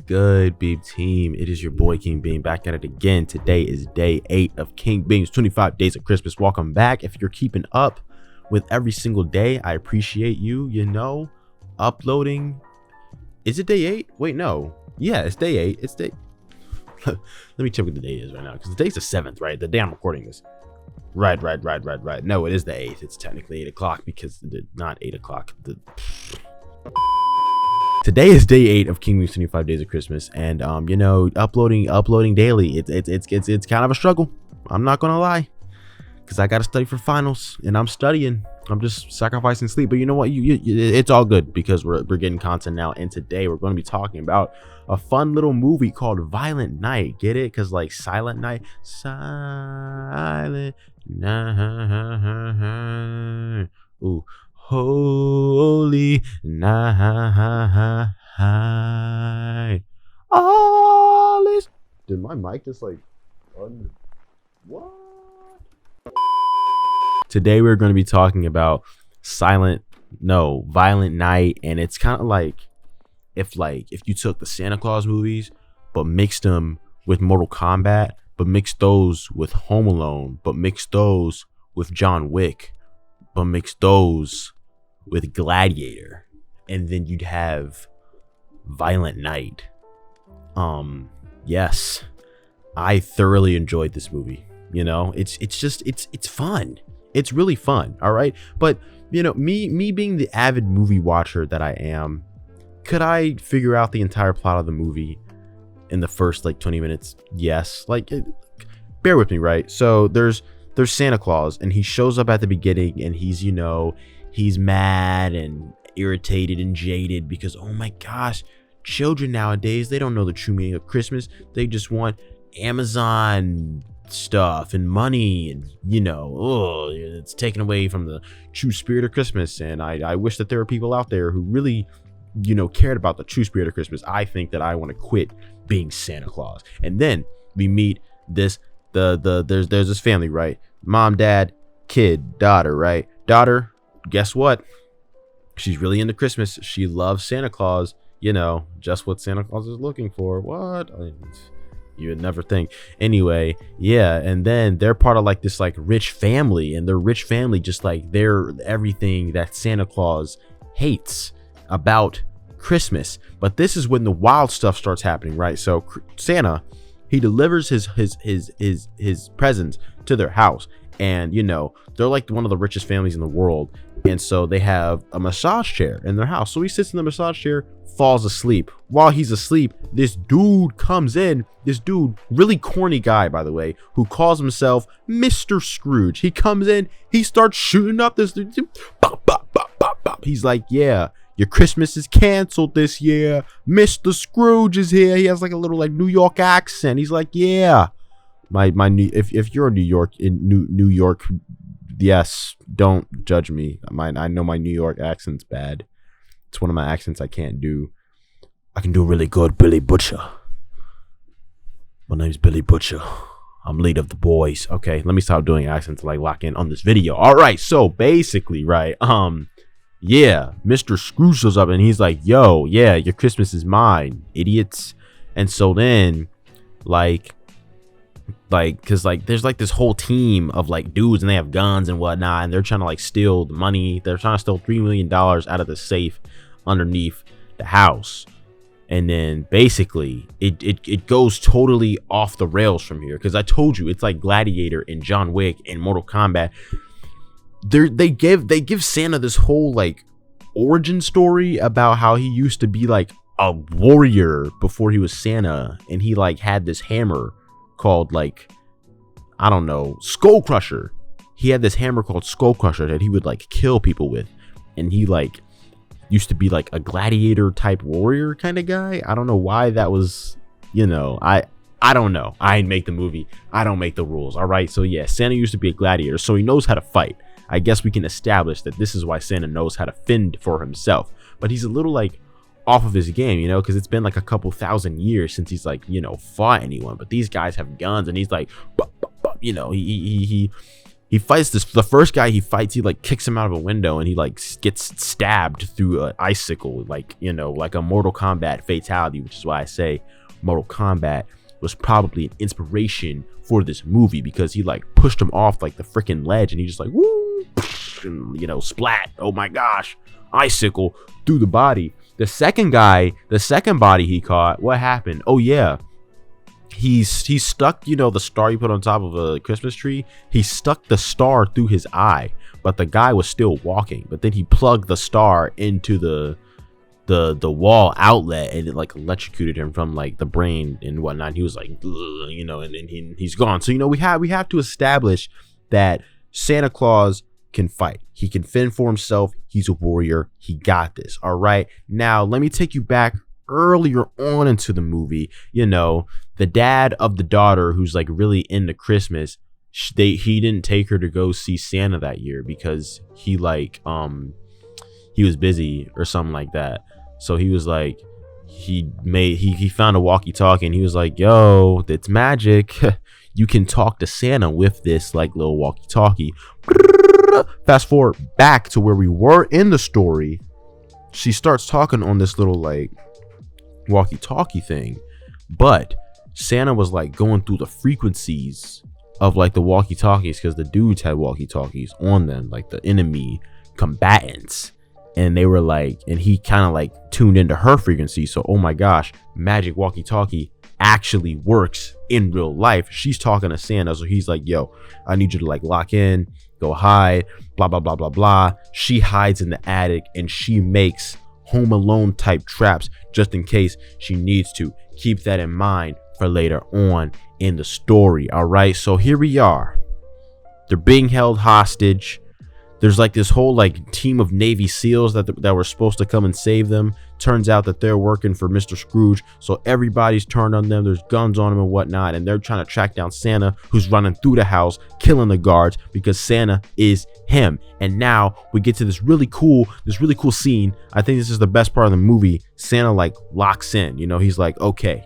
good, Beam Team? It is your boy King Beam back at it again. Today is day 8 of King Beam's 25 Days of Christmas. Welcome back. If you're keeping up with every single day, I appreciate you. You know, uploading. Is it day 8? Wait, no. Yeah, it's day 8. It's day. Let me check what the day is right now, because the day's the 7th, right? The day I'm recording this. Right. No, it is the 8th. It's technically 8 o'clock because it's not 8 o'clock. Today is day 8 of King Beam's 25 Days of Christmas, and you know, uploading daily. It's kind of a struggle. I'm not gonna lie, because I gotta study for finals, and I'm studying. I'm just sacrificing sleep, but you know what? It's all good because we're getting content now. And today we're going to be talking about a fun little movie called Violent Night. Get it? Because like Silent Night, Silent Night. Ooh. Holy night. All is. Did my mic just like what? Today we're going to be talking about Violent Night, and it's kind of like if you took the Santa Claus movies but mixed them with Mortal Kombat, but mixed those with Home Alone, but mixed those with John Wick, but mix those with Gladiator, and then you'd have Violent Night. Yes, I thoroughly enjoyed this movie. You know, it's fun. It's really fun. All right, but you know, me being the avid movie watcher that I am, could I figure out the entire plot of the movie in the first like 20 minutes? Yes. Bear with me, right? So there's Santa Claus, and he shows up at the beginning, and he's, you know, he's mad and irritated and jaded because, oh my gosh, children nowadays, they don't know the true meaning of Christmas. They just want Amazon stuff and money, and you know, it's taken away from the true spirit of Christmas. And I wish that there were people out there who really, you know, cared about the true spirit of Christmas. I think that I want to quit being Santa Claus. And then we meet there's this family, right? Mom, dad, kid, daughter, right? Daughter, guess what? She's really into Christmas. She loves Santa Claus. You know, just what Santa Claus is looking for. What? You would never think. Anyway, yeah, and then they're part of like this like rich family, and their rich family just like they're everything that Santa Claus hates about Christmas. But this is when the wild stuff starts happening, right? So Santa, he delivers his presents to their house, and you know, they're like one of the richest families in the world, and so they have a massage chair in their house. So he sits in the massage chair, falls asleep. While he's asleep, this dude comes in, really corny guy, by the way, who calls himself Mr. Scrooge. He comes in, he starts shooting up this dude. Bop, bop, bop, bop, bop. He's like, yeah, your Christmas is canceled this year. Mr. Scrooge is here. He has like a little like New York accent. He's like, yeah, if you're in New York, yes, don't judge me. I know my New York accent's bad. It's one of my accents I can't do. I can do really good Billy Butcher. My name's Billy Butcher. I'm lead of the boys. Okay, let me stop doing accents to like lock in on this video. All right, so basically, right, yeah, Mr. Scrooge shows up and he's like, yo, yeah, your Christmas is mine, idiots. And so then, because like there's like this whole team of like dudes, and they have guns and whatnot, and they're trying to like steal the money. They're trying to steal $3 million out of the safe underneath the house. And then basically it goes totally off the rails from here, because I told you it's like Gladiator and John Wick and Mortal Kombat. They give Santa this whole like origin story about how he used to be like a warrior before he was Santa, and he like had this hammer called like, I don't know, Skull Crusher. He had this hammer called Skull Crusher that he would like kill people with, and he like used to be like a gladiator type warrior kind of guy. I don't know why that was, you know, I don't know. I didn't make the movie. I don't make the rules. All right. So yeah, Santa used to be a gladiator, so he knows how to fight. I guess we can establish that this is why Santa knows how to fend for himself. But he's a little like off of his game, you know, because it's been like a couple thousand years since he's like, you know, fought anyone. But these guys have guns, and he's like, you know, he He fights the first guy he fights, he like kicks him out of a window, and he like gets stabbed through an icicle, like, you know, like a Mortal Kombat fatality, which is why I say Mortal Kombat was probably an inspiration for this movie, because he like pushed him off like the freaking ledge, and he just like woo, and, you know, splat. Oh my gosh, icicle through the body. The second body he caught, what happened? Oh yeah, he's stuck, you know, the star you put on top of a Christmas tree. He stuck the star through his eye, but the guy was still walking. But then he plugged the star into the wall outlet, and it like electrocuted him from like the brain and whatnot. He was like, you know, and then he's gone. So, you know, we have to establish that Santa Claus can fight. He can fend for himself. He's a warrior. He got this. All right. Now let me take you back earlier on into the movie. You know, the dad of the daughter, who's like really into Christmas, he didn't take her to go see Santa that year because he like he was busy or something like that. So he was like, he found a walkie-talkie, and he was like, yo, that's magic. You can talk to Santa with this like little walkie-talkie. Fast forward back to where we were in the story. She starts talking on this little like walkie-talkie thing, but Santa was like going through the frequencies of like the walkie-talkies, because the dudes had walkie-talkies on them, like the enemy combatants, and they were like, and he kind of like tuned into her frequency. So oh my gosh, magic walkie-talkie actually works in real life. She's talking to Santa, so he's like, yo, I need you to like lock in, go hide, blah blah blah blah blah. She hides in the attic, and she makes Home Alone type traps just in case she needs to. Keep that in mind for later on in the story. All right, so here we are. They're being held hostage. There's like this whole like team of Navy SEALs that were supposed to come and save them. Turns out that they're working for Mr. Scrooge, so everybody's turned on them. There's guns on them and whatnot, and they're trying to track down Santa, who's running through the house, killing the guards, because Santa is him. And now we get to this really cool scene. I think this is the best part of the movie. Santa like locks in. You know, he's like, okay,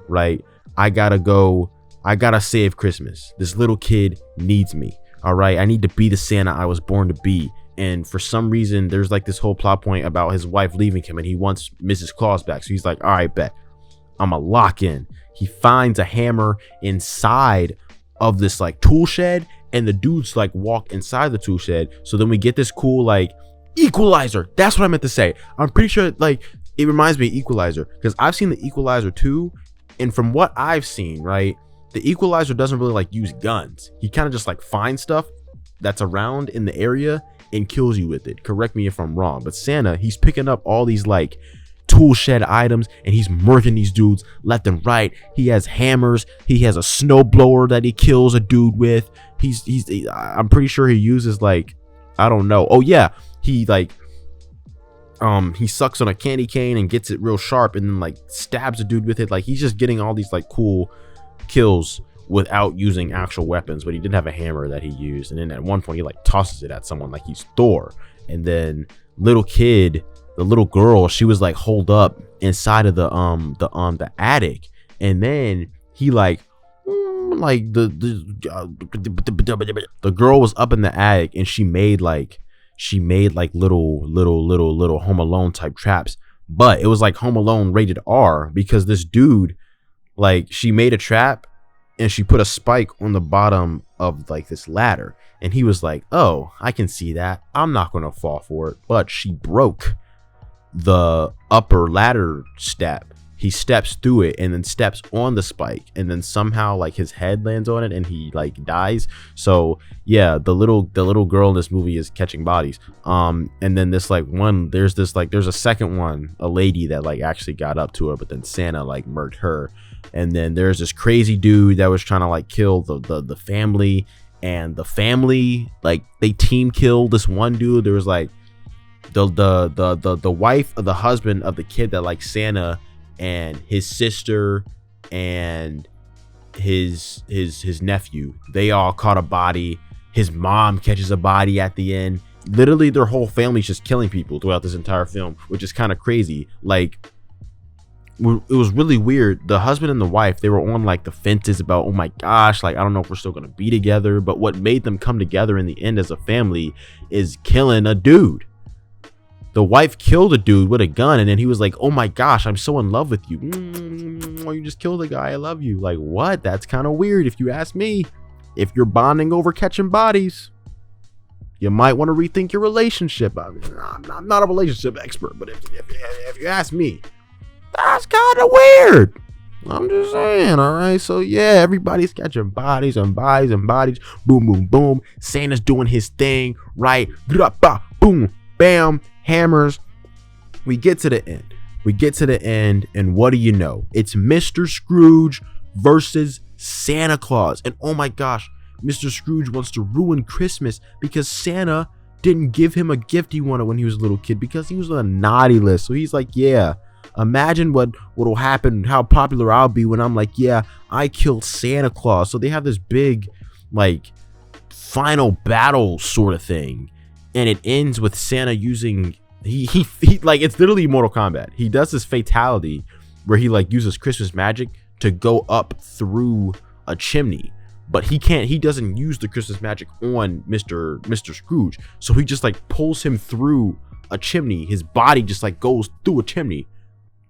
right, I gotta save Christmas. This little kid needs me. All right, I need to be the Santa I was born to be. And for some reason, there's like this whole plot point about his wife leaving him, and he wants Mrs. Claus back. So he's like, all right, bet, I'm a lock in. He finds a hammer inside of this like tool shed, and the dudes like walk inside the tool shed. So then we get this cool like Equalizer. That's what I meant to say. I'm pretty sure like it reminds me of Equalizer, because I've seen the Equalizer 2, and from what I've seen, right, the Equalizer doesn't really like use guns. He kind of just like finds stuff that's around in the area and kills you with it. Correct me if I'm wrong, but Santa, he's picking up all these like tool shed items, and he's murking these dudes left and right. He has hammers. He has a snow blower that he kills a dude with. I'm pretty sure he uses like, I don't know. Oh yeah, he like he sucks on a candy cane and gets it real sharp, and then like stabs a dude with it. Like he's just getting all these like cool kills without using actual weapons. But he did have a hammer that he used, and then at one point he like tosses it at someone like he's Thor. And then the little girl, she was like holed up inside of the attic, and then he like the girl was up in the attic, and she made like little Home Alone type traps, but it was like Home Alone rated R, because this dude, like, she made a trap and she put a spike on the bottom of like this ladder, and he was like, oh, I can see that, I'm not gonna fall for it. But she broke the upper ladder step. He steps through it and then steps on the spike, and then somehow like his head lands on it and he like dies. So yeah, the little girl in this movie is catching bodies. And then this like one, there's a second one, a lady that like actually got up to her, but then Santa like murked her. And then there's this crazy dude that was trying to like kill the family, and the family like they team killed this one dude. There was like the wife of the husband of the kid that like Santa, and his sister and his nephew, they all caught a body. His mom catches a body at the end. Literally their whole family's just killing people throughout this entire film, which is kind of crazy. Like it was really weird. The husband and the wife, they were on like the fences about, oh my gosh, like I don't know if we're still gonna be together. But what made them come together in the end as a family is killing a dude. The wife killed a dude with a gun, and then he was like, oh my gosh, I'm so in love with you. You just killed a guy, I love you. Like, what? That's kind of weird if you ask me. If you're bonding over catching bodies, you might want to rethink your relationship. I'm not a relationship expert, but if you ask me, that's kind of weird. I'm just saying, all right? So, yeah, everybody's catching bodies and bodies and bodies. Boom, boom, boom. Santa's doing his thing, right? Boom, bam, hammers. We get to the end. And what do you know? It's Mr. Scrooge versus Santa Claus. And oh my gosh, Mr. Scrooge wants to ruin Christmas because Santa didn't give him a gift he wanted when he was a little kid because he was on a naughty list. So he's like, yeah, imagine what'll happen, how popular I'll be when I'm like, yeah, I killed Santa Claus. So they have this big, like, final battle sort of thing. And it ends with Santa using, he like, it's literally Mortal Kombat. He does this fatality where he like uses Christmas magic to go up through a chimney, but he doesn't use the Christmas magic on Mr. Scrooge. So he just like pulls him through a chimney. His body just like goes through a chimney.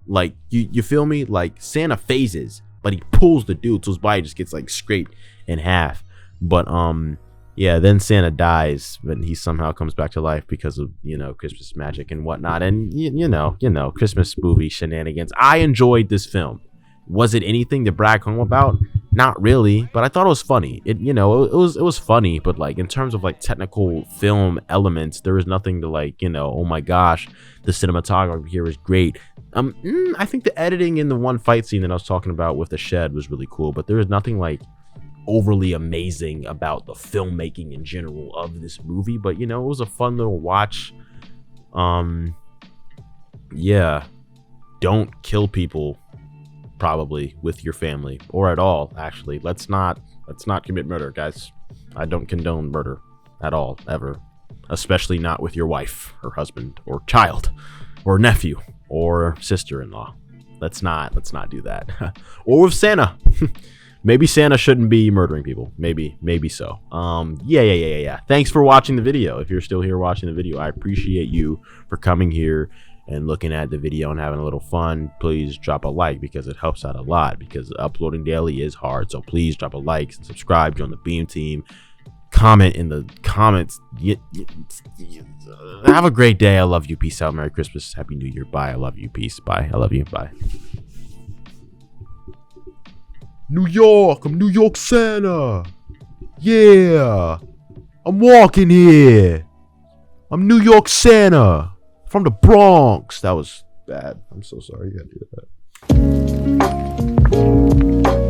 Like, you feel me? Like, Santa phases, but he pulls the dude, so his body just gets like scraped in half. But yeah, then Santa dies, but he somehow comes back to life because of, Christmas magic and whatnot. And you know, Christmas movie shenanigans. I enjoyed this film. Was it anything to brag home about? Not really, but I thought it was funny. It was funny, but like in terms of like technical film elements, there was nothing to like, oh my gosh, the cinematography here is great. I think the editing in the one fight scene that I was talking about with the shed was really cool, but there was nothing like overly amazing about the filmmaking in general of this movie. But it was a fun little watch. Yeah, don't kill people probably with your family or at all. Actually, let's not commit murder, guys. I don't condone murder at all, ever, especially not with your wife or husband or child or nephew or sister-in-law. Let's not do that. Or with Santa. Maybe Santa shouldn't be murdering people. Maybe so. Yeah. Thanks for watching the video. If you're still here watching the video, I appreciate you for coming here and looking at the video and having a little fun. Please drop a like because it helps out a lot, because uploading daily is hard. So please drop a like, subscribe, join the Beam team, comment in the comments. Have a great day. I love you. Peace out. Merry Christmas. Happy New Year. Bye. I love you. Peace. Bye. I love you. Bye. New York. I'm New York Santa. Yeah. I'm walking here. I'm New York Santa. From the Bronx. That was bad. I'm so sorry you had to do that.